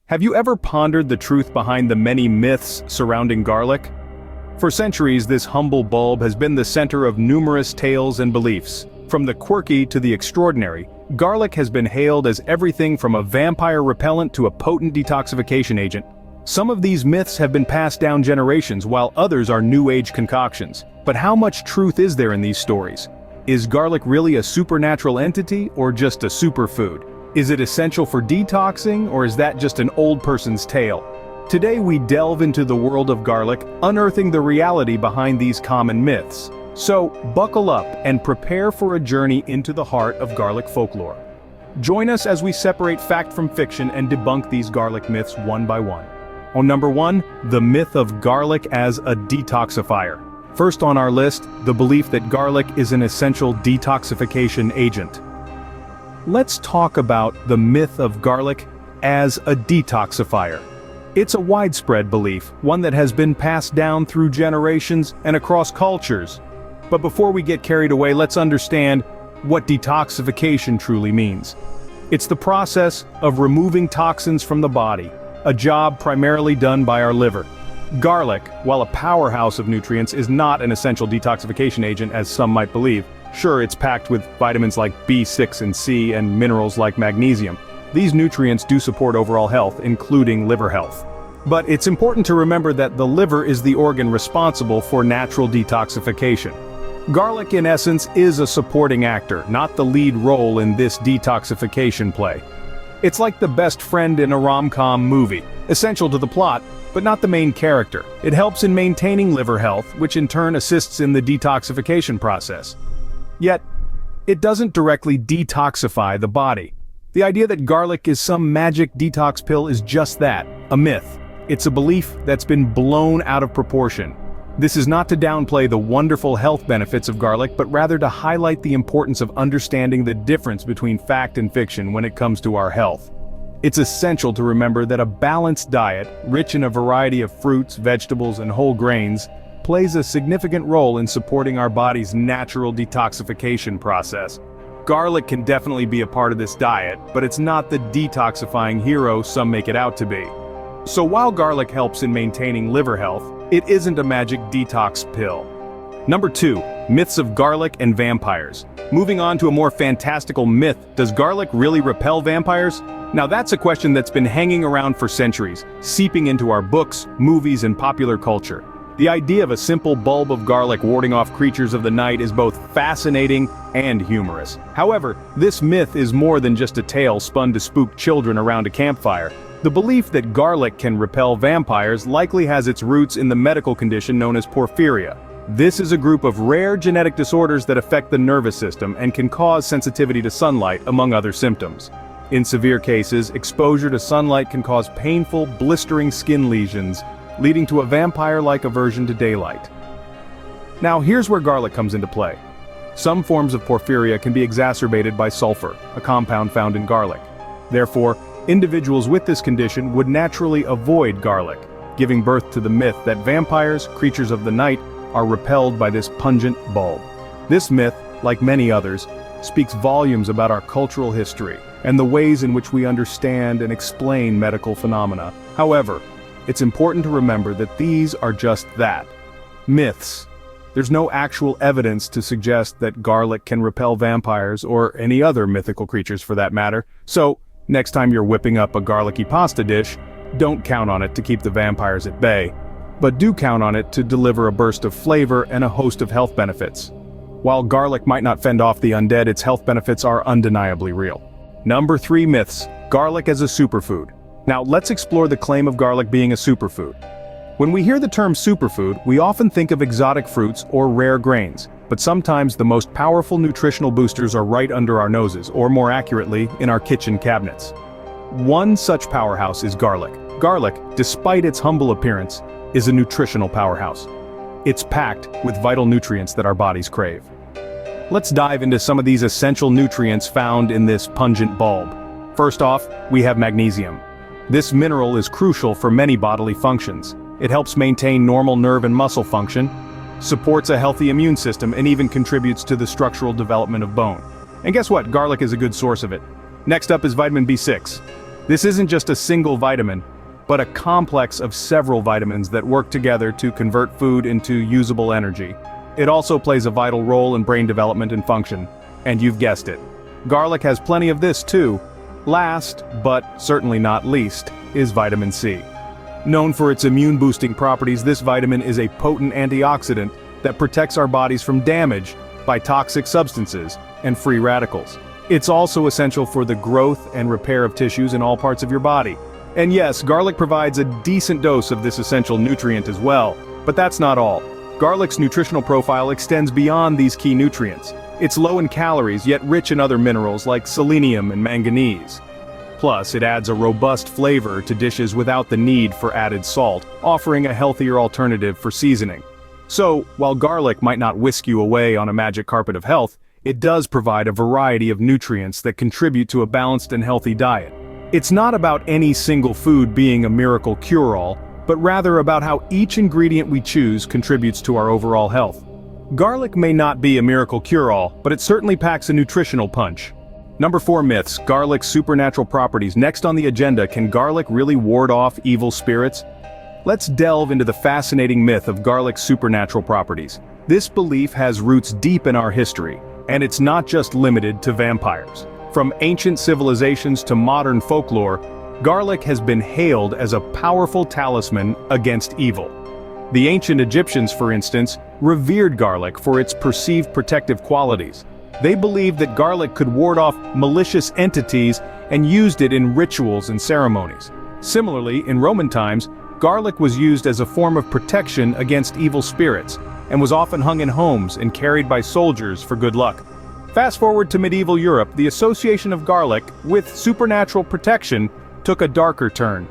Have you ever pondered the truth behind the many myths surrounding garlic? For centuries, this humble bulb has been the center of numerous tales and beliefs. From the quirky to the extraordinary, garlic has been hailed as everything from a vampire repellent to a potent detoxification agent. Some of these myths have been passed down generations, while others are New Age concoctions. But how much truth is there in these stories? Is garlic really a supernatural entity or just a superfood? Is it essential for detoxing, or is that just an old person's tale? Today we delve into the world of garlic, unearthing the reality behind these common myths. So, buckle up and prepare for a journey into the heart of garlic folklore. Join us as we separate fact from fiction and debunk these garlic myths one by one. On number 1, the myth of garlic as a detoxifier. First on our list, the belief that garlic is an essential detoxification agent. Let's talk about the myth of garlic as a detoxifier. It's a widespread belief, one that has been passed down through generations and across cultures. But before we get carried away, let's understand what detoxification truly means. It's the process of removing toxins from the body, a job primarily done by our liver. Garlic, while a powerhouse of nutrients, is not an essential detoxification agent as some might believe. Sure, it's packed with vitamins like B6 and C and minerals like magnesium. These nutrients do support overall health, including liver health. But it's important to remember that the liver is the organ responsible for natural detoxification. Garlic, in essence, is a supporting actor, not the lead role in this detoxification play. It's like the best friend in a rom-com movie, essential to the plot, but not the main character. It helps in maintaining liver health, which in turn assists in the detoxification process. Yet, it doesn't directly detoxify the body. The idea that garlic is some magic detox pill is just that, a myth. It's a belief that's been blown out of proportion. This is not to downplay the wonderful health benefits of garlic, but rather to highlight the importance of understanding the difference between fact and fiction when it comes to our health. It's essential to remember that a balanced diet, rich in a variety of fruits, vegetables, and whole grains, plays a significant role in supporting our body's natural detoxification process. Garlic can definitely be a part of this diet, but it's not the detoxifying hero some make it out to be. So while garlic helps in maintaining liver health, it isn't a magic detox pill. Number 2, myths of garlic and vampires. Moving on to a more fantastical myth, does garlic really repel vampires? Now that's a question that's been hanging around for centuries, seeping into our books, movies, and popular culture. The idea of a simple bulb of garlic warding off creatures of the night is both fascinating and humorous. However, this myth is more than just a tale spun to spook children around a campfire. The belief that garlic can repel vampires likely has its roots in the medical condition known as porphyria. This is a group of rare genetic disorders that affect the nervous system and can cause sensitivity to sunlight, among other symptoms. In severe cases, exposure to sunlight can cause painful, blistering skin lesions, leading to a vampire-like aversion to daylight. Now here's where garlic comes into play. Some forms of porphyria can be exacerbated by sulfur, a compound found in garlic. Therefore, individuals with this condition would naturally avoid garlic, giving birth to the myth that vampires, creatures of the night, are repelled by this pungent bulb. This myth, like many others, speaks volumes about our cultural history and the ways in which we understand and explain medical phenomena. However, it's important to remember that these are just that, myths. There's no actual evidence to suggest that garlic can repel vampires or any other mythical creatures for that matter. So, next time you're whipping up a garlicky pasta dish, don't count on it to keep the vampires at bay, but do count on it to deliver a burst of flavor and a host of health benefits. While garlic might not fend off the undead, its health benefits are undeniably real. Number 3 myths, garlic as a superfood. Now let's explore the claim of garlic being a superfood. When we hear the term superfood, we often think of exotic fruits or rare grains, but sometimes the most powerful nutritional boosters are right under our noses, or more accurately, in our kitchen cabinets. One such powerhouse is garlic. Garlic, despite its humble appearance, is a nutritional powerhouse. It's packed with vital nutrients that our bodies crave. Let's dive into some of these essential nutrients found in this pungent bulb. First off, we have magnesium. This mineral is crucial for many bodily functions. It helps maintain normal nerve and muscle function, supports a healthy immune system, and even contributes to the structural development of bone. And guess what? Garlic is a good source of it. Next up is vitamin B6. This isn't just a single vitamin, but a complex of several vitamins that work together to convert food into usable energy. It also plays a vital role in brain development and function. And you've guessed it, garlic has plenty of this too. Last, but certainly not least, is vitamin C. Known for its immune-boosting properties, this vitamin is a potent antioxidant that protects our bodies from damage by toxic substances and free radicals. It's also essential for the growth and repair of tissues in all parts of your body. And yes, garlic provides a decent dose of this essential nutrient as well, but that's not all. Garlic's nutritional profile extends beyond these key nutrients. It's low in calories, yet rich in other minerals like selenium and manganese. Plus, it adds a robust flavor to dishes without the need for added salt, offering a healthier alternative for seasoning. So, while garlic might not whisk you away on a magic carpet of health, it does provide a variety of nutrients that contribute to a balanced and healthy diet. It's not about any single food being a miracle cure-all, but rather about how each ingredient we choose contributes to our overall health. Garlic may not be a miracle cure-all, but it certainly packs a nutritional punch. Number 4 myths, garlic's supernatural properties. Next on the agenda, can garlic really ward off evil spirits? Let's delve into the fascinating myth of garlic's supernatural properties. This belief has roots deep in our history, and it's not just limited to vampires. From ancient civilizations to modern folklore, garlic has been hailed as a powerful talisman against evil. The ancient Egyptians, for instance, revered garlic for its perceived protective qualities. They believed that garlic could ward off malicious entities and used it in rituals and ceremonies. Similarly, in Roman times, garlic was used as a form of protection against evil spirits, and was often hung in homes and carried by soldiers for good luck. Fast forward to medieval Europe, the association of garlic with supernatural protection took a darker turn.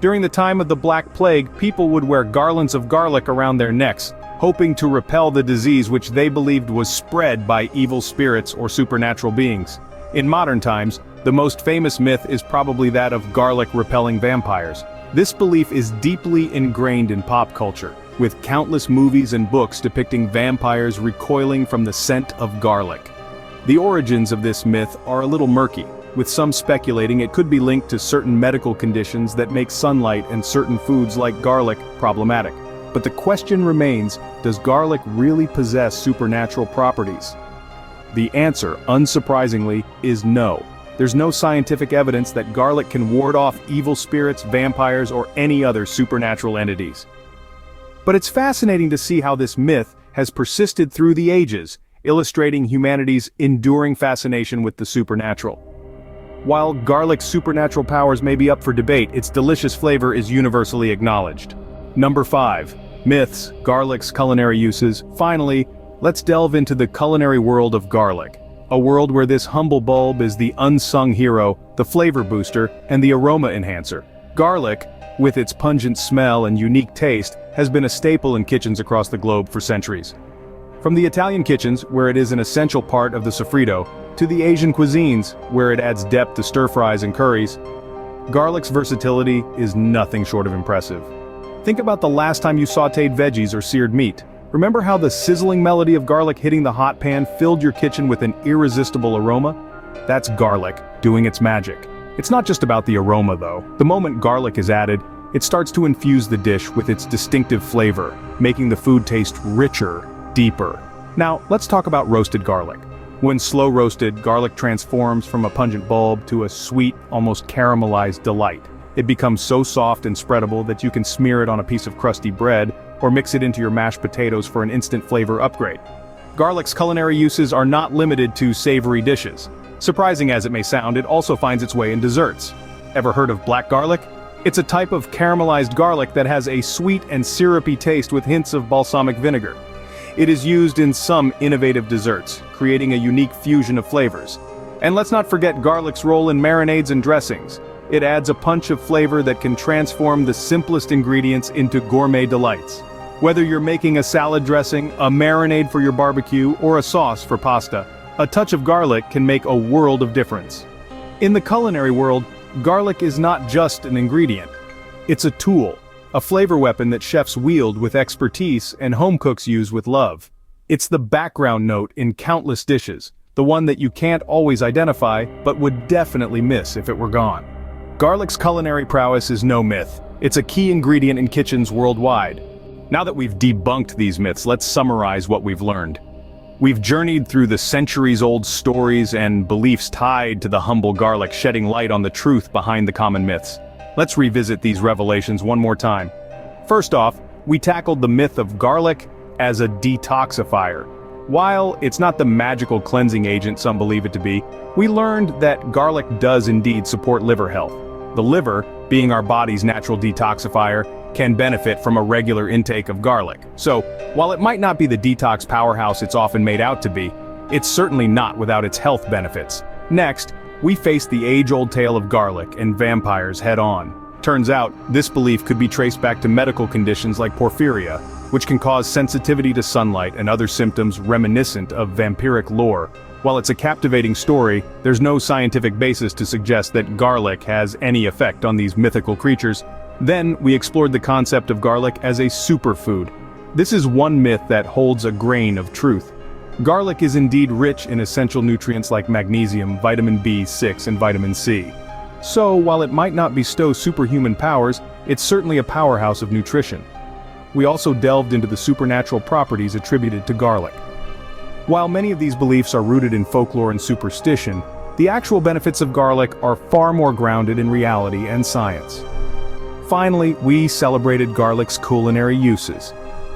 During the time of the Black Plague, people would wear garlands of garlic around their necks, hoping to repel the disease which they believed was spread by evil spirits or supernatural beings. In modern times, the most famous myth is probably that of garlic repelling vampires. This belief is deeply ingrained in pop culture, with countless movies and books depicting vampires recoiling from the scent of garlic. The origins of this myth are a little murky, with some speculating it could be linked to certain medical conditions that make sunlight and certain foods like garlic problematic. But the question remains, does garlic really possess supernatural properties? The answer, unsurprisingly, is no. There's no scientific evidence that garlic can ward off evil spirits, vampires, or any other supernatural entities. But it's fascinating to see how this myth has persisted through the ages, illustrating humanity's enduring fascination with the supernatural. While garlic's supernatural powers may be up for debate, its delicious flavor is universally acknowledged. Number 5. Myths, garlic's culinary uses. Finally, let's delve into the culinary world of garlic. A world where this humble bulb is the unsung hero, the flavor booster, and the aroma enhancer. Garlic, with its pungent smell and unique taste, has been a staple in kitchens across the globe for centuries. From the Italian kitchens, where it is an essential part of the sofrito, to the Asian cuisines, where it adds depth to stir-fries and curries, garlic's versatility is nothing short of impressive. Think about the last time you sautéed veggies or seared meat. Remember how the sizzling melody of garlic hitting the hot pan filled your kitchen with an irresistible aroma? That's garlic doing its magic. It's not just about the aroma though. The moment garlic is added, it starts to infuse the dish with its distinctive flavor, making the food taste richer, deeper. Now, let's talk about roasted garlic. When slow roasted, garlic transforms from a pungent bulb to a sweet, almost caramelized delight. It becomes so soft and spreadable that you can smear it on a piece of crusty bread, or mix it into your mashed potatoes for an instant flavor upgrade. Garlic's culinary uses are not limited to savory dishes. Surprising as it may sound, it also finds its way in desserts. Ever heard of black garlic? It's a type of caramelized garlic that has a sweet and syrupy taste with hints of balsamic vinegar. It is used in some innovative desserts, creating a unique fusion of flavors. And let's not forget garlic's role in marinades and dressings. It adds a punch of flavor that can transform the simplest ingredients into gourmet delights. Whether you're making a salad dressing, a marinade for your barbecue, or a sauce for pasta, a touch of garlic can make a world of difference. In the culinary world, garlic is not just an ingredient. It's a tool, a flavor weapon that chefs wield with expertise and home cooks use with love. It's the background note in countless dishes, the one that you can't always identify but would definitely miss if it were gone. Garlic's culinary prowess is no myth. It's a key ingredient in kitchens worldwide. Now that we've debunked these myths, let's summarize what we've learned. We've journeyed through the centuries-old stories and beliefs tied to the humble garlic, shedding light on the truth behind the common myths. Let's revisit these revelations one more time. First off, we tackled the myth of garlic as a detoxifier. While it's not the magical cleansing agent some believe it to be, we learned that garlic does indeed support liver health. The liver, being our body's natural detoxifier, can benefit from a regular intake of garlic. So, while it might not be the detox powerhouse it's often made out to be, it's certainly not without its health benefits. Next, we faced the age-old tale of garlic and vampires head-on. Turns out, this belief could be traced back to medical conditions like porphyria, which can cause sensitivity to sunlight and other symptoms reminiscent of vampiric lore. While it's a captivating story, there's no scientific basis to suggest that garlic has any effect on these mythical creatures. Then, we explored the concept of garlic as a superfood. This is one myth that holds a grain of truth. Garlic is indeed rich in essential nutrients like magnesium, vitamin B6, and vitamin C. So, while it might not bestow superhuman powers, it's certainly a powerhouse of nutrition. We also delved into the supernatural properties attributed to garlic. While many of these beliefs are rooted in folklore and superstition, the actual benefits of garlic are far more grounded in reality and science. Finally, we celebrated garlic's culinary uses.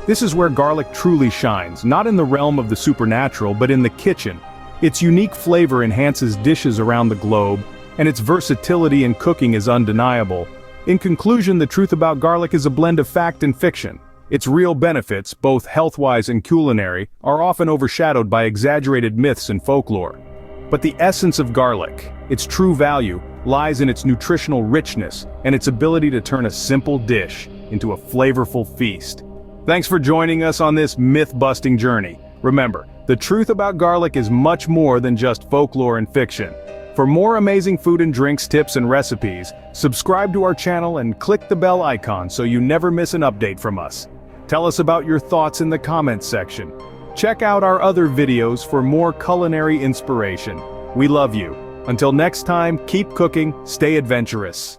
This is where garlic truly shines, not in the realm of the supernatural, but in the kitchen. Its unique flavor enhances dishes around the globe, and its versatility in cooking is undeniable. In conclusion, the truth about garlic is a blend of fact and fiction. Its real benefits, both health-wise and culinary, are often overshadowed by exaggerated myths and folklore. But the essence of garlic, its true value, lies in its nutritional richness and its ability to turn a simple dish into a flavorful feast. Thanks for joining us on this myth-busting journey. Remember, the truth about garlic is much more than just folklore and fiction. For more amazing food and drinks tips and recipes, subscribe to our channel and click the bell icon so you never miss an update from us. Tell us about your thoughts in the comments section. Check out our other videos for more culinary inspiration. We love you. Until next time, keep cooking, stay adventurous.